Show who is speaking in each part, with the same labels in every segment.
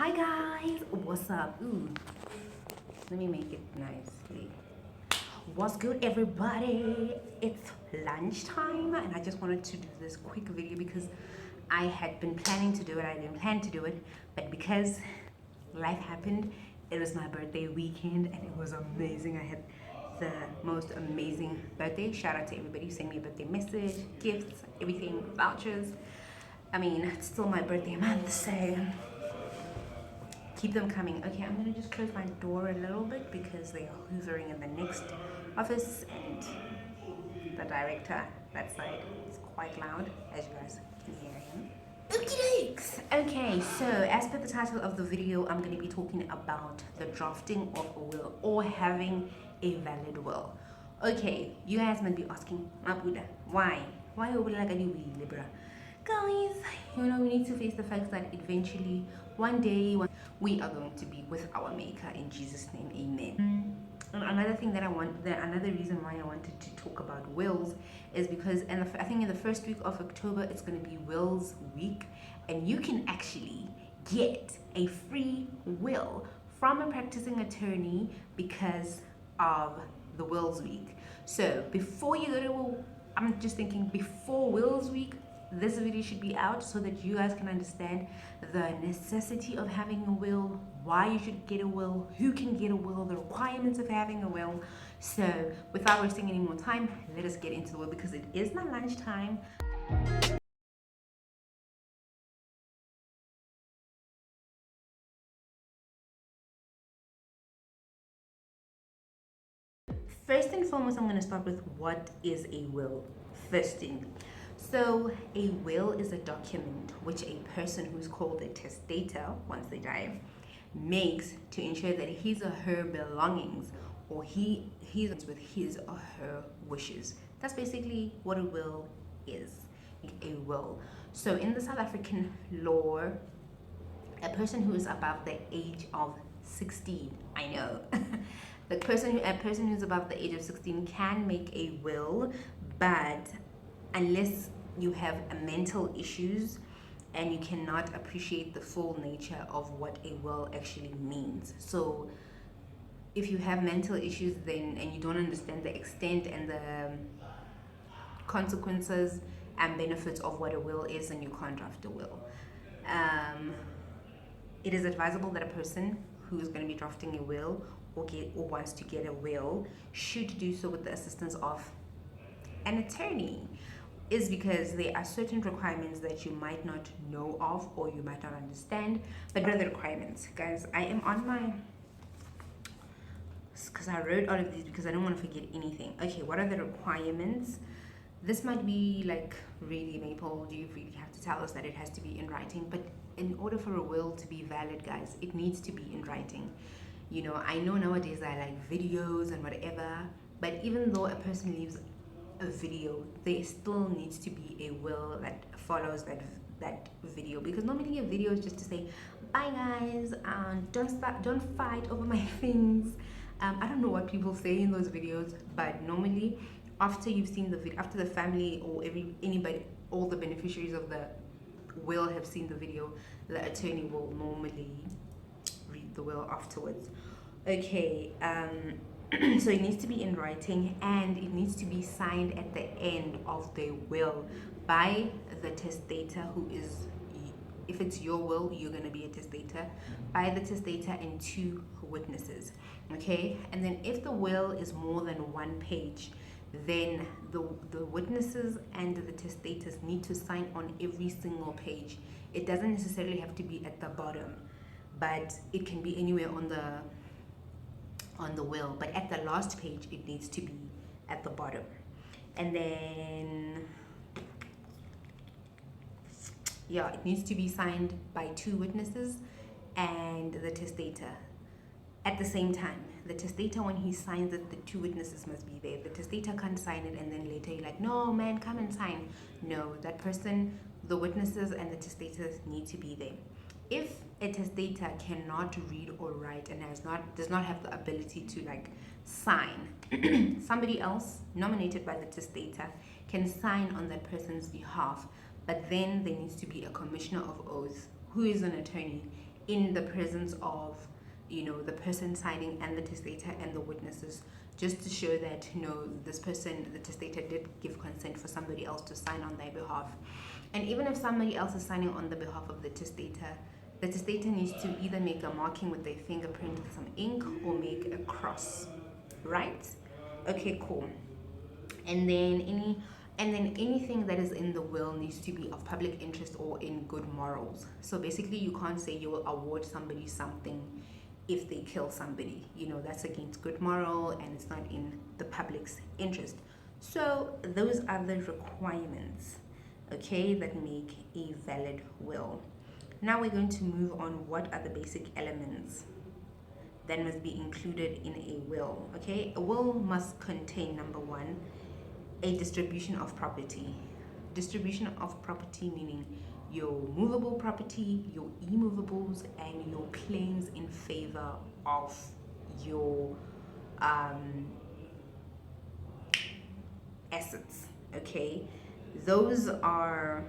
Speaker 1: Hi guys, what's up? Ooh, let me make it nicely. What's good, everybody? It's lunchtime, and I just wanted to do this quick video because I had been planning to do it. I didn't plan to do it, but because life happened, it was my birthday weekend, and it was amazing. I had the most amazing birthday. Shout out to everybody who sent me a birthday message, gifts, everything, vouchers. I mean, it's still my birthday month, so keep them coming. Okay, I'm gonna just close my door a little bit because they're hoovering in the next office, and the director that side is quite loud, as you guys can hear him. Okie dokes. Okay, so as per the title of the video, I'm going to be talking about the drafting of a will or having a valid will. Okay, you guys might be asking, Mabuda, why? Why are we like a Libra? Guys, you know, we need to face the fact that eventually, one day, we are going to be with our Maker in Jesus' name, amen. And another thing that another reason why I wanted to talk about wills is because, I think in the first week of October, it's going to be Wills Week, and you can actually get a free will from a practicing attorney because of the Wills Week. So before you go to, I'm just thinking before Wills Week, this video should be out so that you guys can understand the necessity of having a will, why you should get a will, who can get a will, the requirements of having a will. So without wasting any more time, let us get into the will because it is my lunchtime. First and foremost, I'm going to start with what is a will. First thing. So, a will is a document which a person who's called a testator, once they die, makes to ensure that his or her belongings or he's with his or her wishes. That's basically what a will is. A will. So, in the South African law, a person who is above the age of 16, I know. A person who's above the age of 16 can make a will, but unless you have mental issues and you cannot appreciate the full nature of what a will actually means. So if you have mental issues then and you don't understand the extent and the consequences and benefits of what a will is, then you can't draft a will. It is advisable that a person who is going to be drafting a will or wants to get a will should do so with the assistance of an attorney, is because there are certain requirements that you might not know of or you might not understand. But what are the requirements, guys? I am on my, because I wrote all of these because I don't want to forget anything. Okay, what are the requirements? This might be like, really, Maple, do you really have to tell us that it has to be in writing? But in order for a will to be valid, guys, it needs to be in writing. You know, I know nowadays I like videos and whatever, but even though a person leaves a video, there still needs to be a will that follows that video, because normally a video is just to say bye guys, don't fight over my things. I don't know what people say in those videos, but normally after you've seen the video, after the family or anybody, all the beneficiaries of the will have seen the video, the attorney will normally read the will afterwards. Okay, so it needs to be in writing and it needs to be signed at the end of the will by the testator, who is, if it's your will, you're going to be a testator, by the testator and 2 witnesses. Okay, and then if the will is more than 1 page, then the witnesses and the testators need to sign on every single page. It doesn't necessarily have to be at the bottom, but it can be anywhere on the will, but at the last page it needs to be at the bottom. And then yeah, it needs to be signed by 2 witnesses and the testator at the same time. The testator, when he signs it, the 2 witnesses must be there. The testator can't sign it and then later you're like, no man, come and sign. No, that person, the witnesses and the testators need to be there. If a testator cannot read or write and does not have the ability to like sign, somebody else nominated by the testator can sign on that person's behalf, but then there needs to be a commissioner of oaths who is an attorney in the presence of, the person signing and the testator and the witnesses, just to show that, this person, the testator, did give consent for somebody else to sign on their behalf. And even if somebody else is signing on the behalf of the testator needs to either make a marking with their fingerprint with some ink or make a cross, right? Okay, cool. And then anything that is in the will needs to be of public interest or in good morals. So basically, you can't say you will award somebody something if they kill somebody. That's against good moral and it's not in the public's interest. So those are the requirements, okay, that make a valid will. Now we're going to move on. What are the basic elements that must be included in a will? Okay, a will must contain, number one, a distribution of property. Distribution of property meaning your movable property, your immovables, and your claims in favor of your assets. Okay, those are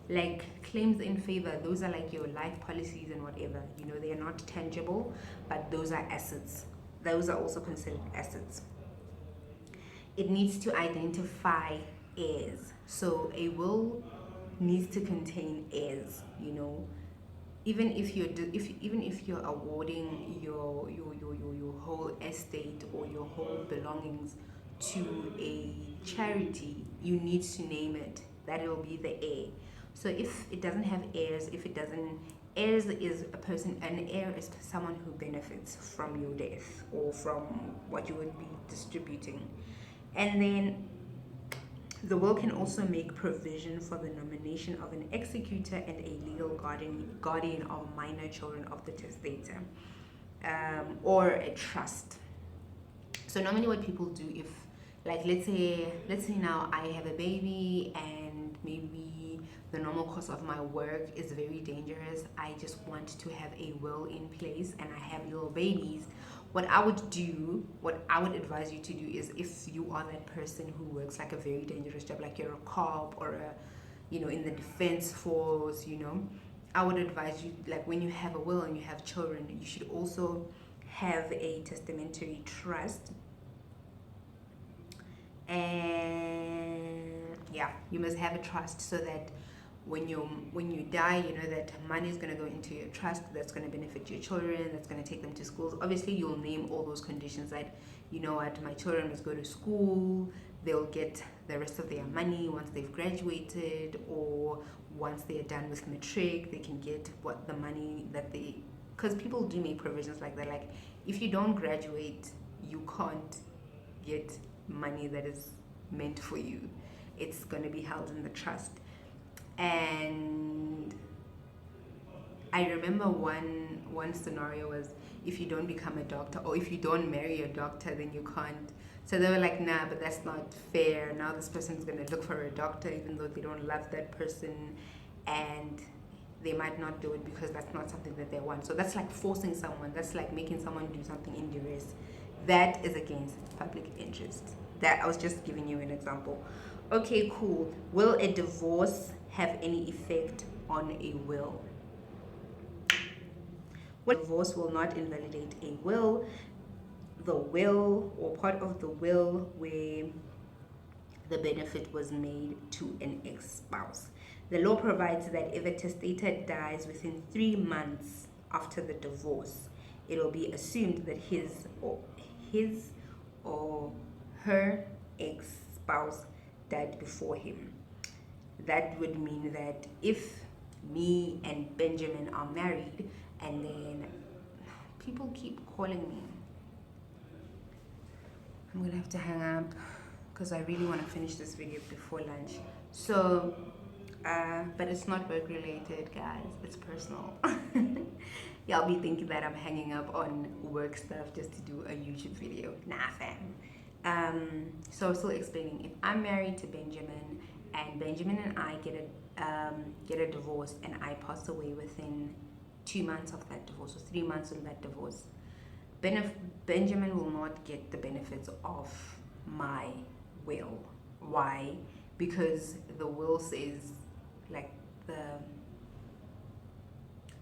Speaker 1: like claims in favor. Those are like your life policies and whatever. They are not tangible, but those are assets. Those are also considered assets. It needs to identify heirs. So a will needs to contain heirs. Even if you're awarding your whole estate or your whole belongings to a charity, you need to name it that it will be the heir. So if it doesn't have heirs, heirs is a person. An heir is someone who benefits from your death or from what you would be distributing. And then the will can also make provision for the nomination of an executor and a legal guardian of minor children of the testator, or a trust. So normally what people do, if, like, let's say now I have a baby and maybe the normal course of my work is very dangerous, I just want to have a will in place and I have little babies, what I would advise you to do is, if you are that person who works like a very dangerous job, like you're a cop or in the defense force, I would advise you, like, when you have a will and you have children, you should also have a testamentary trust. And yeah, you must have a trust so that when you die, that money is going to go into your trust that's going to benefit your children, that's going to take them to schools. Obviously, you'll name all those conditions that, my children must go to school, they'll get the rest of their money once they've graduated, or once they're done with matric, they can get what the money that they, because people do make provisions like that. Like, if you don't graduate, you can't get money that is meant for you. It's going to be held in the trust. And I remember one scenario was, if you don't become a doctor or if you don't marry a doctor, then you can't. So they were like, nah, but that's not fair. Now this person's going to look for a doctor even though they don't love that person, and they might not do it because that's not something that they want. So that's like forcing someone. That's like making someone do something in duress. That is against public interest. That, I was just giving you an example. Okay, cool. Will a divorce have any effect on a will? Well, divorce will not invalidate a will. The will, or part of the will where the benefit was made to an ex-spouse. The law provides that if a testator dies within 3 months after the divorce, it will be assumed that his or her ex-spouse died before him. That would mean that if me and Benjamin are married, and then people keep calling me, I'm gonna have to hang up because I really want to finish this video before lunch. So but it's not work related, guys, it's personal. Y'all be thinking that I'm hanging up on work stuff just to do a YouTube video. Nah, fam. So I'm still explaining. If I'm married to Benjamin and Benjamin and I get a divorce and I pass away within 2 months of that divorce or 3 months of that divorce, Benjamin will not get the benefits of my will. Why? Because the will says, like,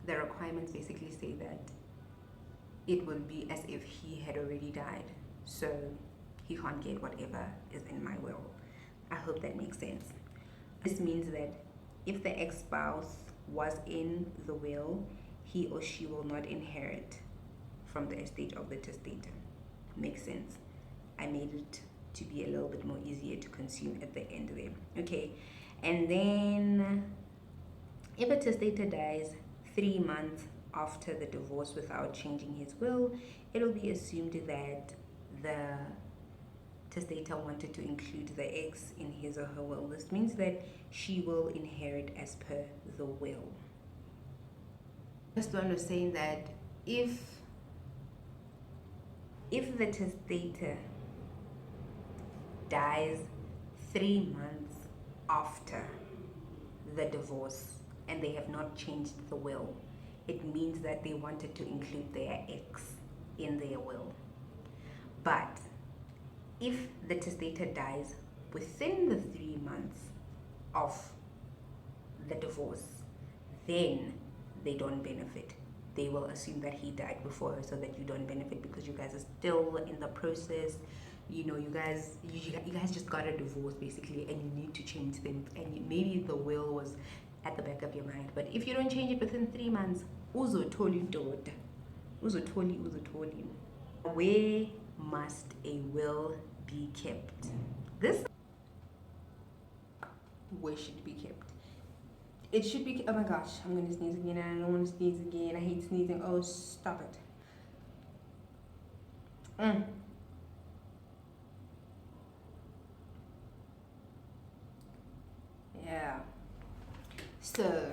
Speaker 1: the requirements basically say that it will be as if he had already died, so he can't get whatever is in my will. I hope that makes sense. This means that if the ex-spouse was in the will, he or she will not inherit from the estate of the testator. Makes sense. I made it to be a little bit more easier to consume at the end there. Okay, and then if a testator dies 3 months after the divorce without changing his will, it will be assumed that the testator wanted to include the ex in his or her will. This means that she will inherit as per the will. First one was saying that if the testator dies 3 months after the divorce and they have not changed the will, it means that they wanted to include their ex in their will. But if the testator dies within the 3 months of the divorce, then they don't benefit. They will assume that he died before her, so that you don't benefit because you guys are still in the process. You know, you guys just got a divorce basically, and you need to change things, and maybe the will was at the back of your mind. But if you don't change it within 3 months, uzotoli daughter, uzotoli. Where must a will be kept? This where should be kept? It should be, oh my gosh, I'm gonna sneeze again. I don't want to sneeze again. I hate sneezing. Oh, stop it. Yeah. So,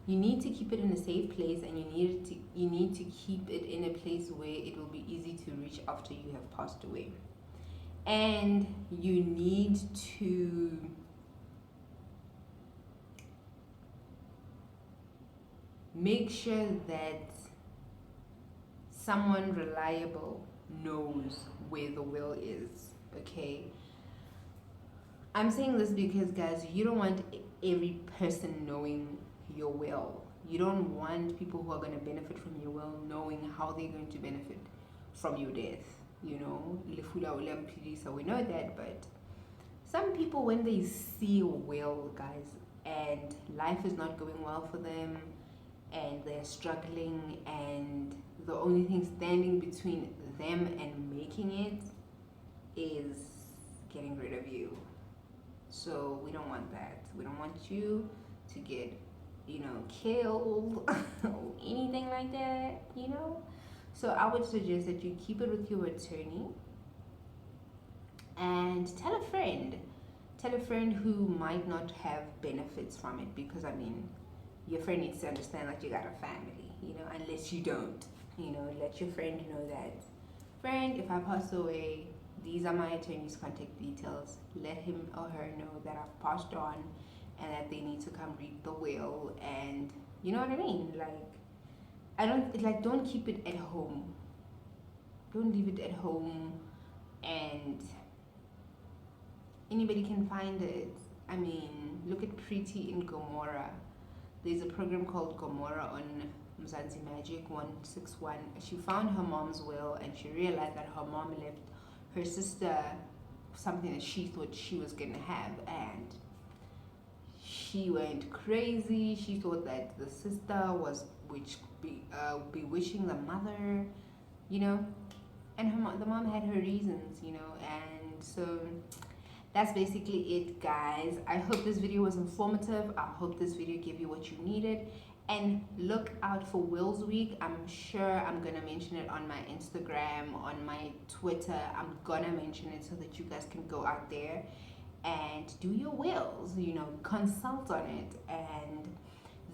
Speaker 1: you need to keep it in a safe place, and you need to keep it in a place where it will be easy to reach after you have passed away. And you need to make sure that someone reliable knows where the will is, okay? I'm saying this because, guys, you don't want every person knowing your will. You don't want people who are going to benefit from your will knowing how they're going to benefit from your death. You know, we know that, but some people, when they see a will, guys, and life is not going well for them, and they're struggling, and the only thing standing between them and making it is getting rid of you. So we don't want that. We don't want you to get, you know, killed or anything like that, you know. So I would suggest that you keep it with your attorney, and tell a friend who might not have benefits from it, because I mean, your friend needs to understand that you got a family, you know, unless you don't, you know. Let your friend know that, friend, if I pass away, these are my attorney's contact details. Let him or her know that I've passed on, and that they need to come read the will, and you know what I mean? Don't keep it at home. Don't leave it at home and anybody can find it. I mean, look at Pretty in Gomorrah. There's a program called Gomorrah on Mzansi Magic 161. She found her mom's will, and she realized that her mom left her sister something that she thought she was gonna have, and she went crazy. She thought that the sister was bewitching the mother, you know, and the mom had her reasons, you know. And so that's basically it, guys. I hope this video was informative. I hope this video gave you what you needed. And look out for Wills Week. I'm sure I'm gonna mention it on my Instagram, on my Twitter. I'm gonna mention it so that you guys can go out there and do your wills, you know, consult on it. And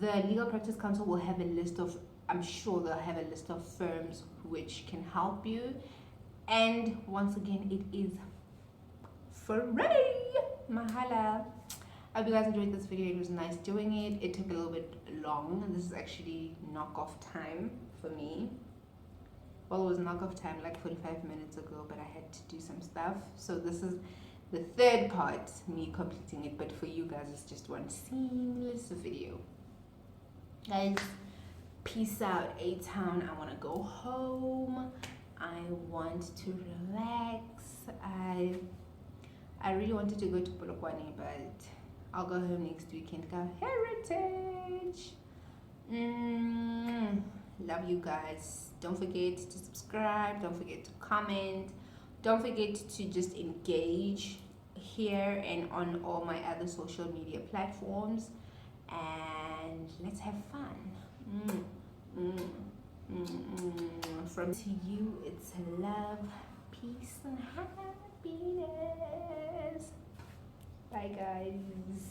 Speaker 1: the Legal Practice Council will have a list of, I'm sure they'll have a list of firms which can help you. And once again, it is free. Mahala. I hope you guys enjoyed this video. It was nice doing it. It took a little bit long. This is actually knockoff time for me. Well, it was knockoff time like 45 minutes ago, but I had to do some stuff. So this is the third part, me completing it. But for you guys, it's just one seamless video. Guys, Peace out, A-Town. I want to go home. I want to relax. I really wanted to go to Polokwane, but I'll go home next weekend. Go Heritage. Love you guys. Don't forget to subscribe. Don't forget to comment. Don't forget to just engage here and on all my other social media platforms. And let's have fun. From to you, it's love, peace, and happiness. Bye, guys.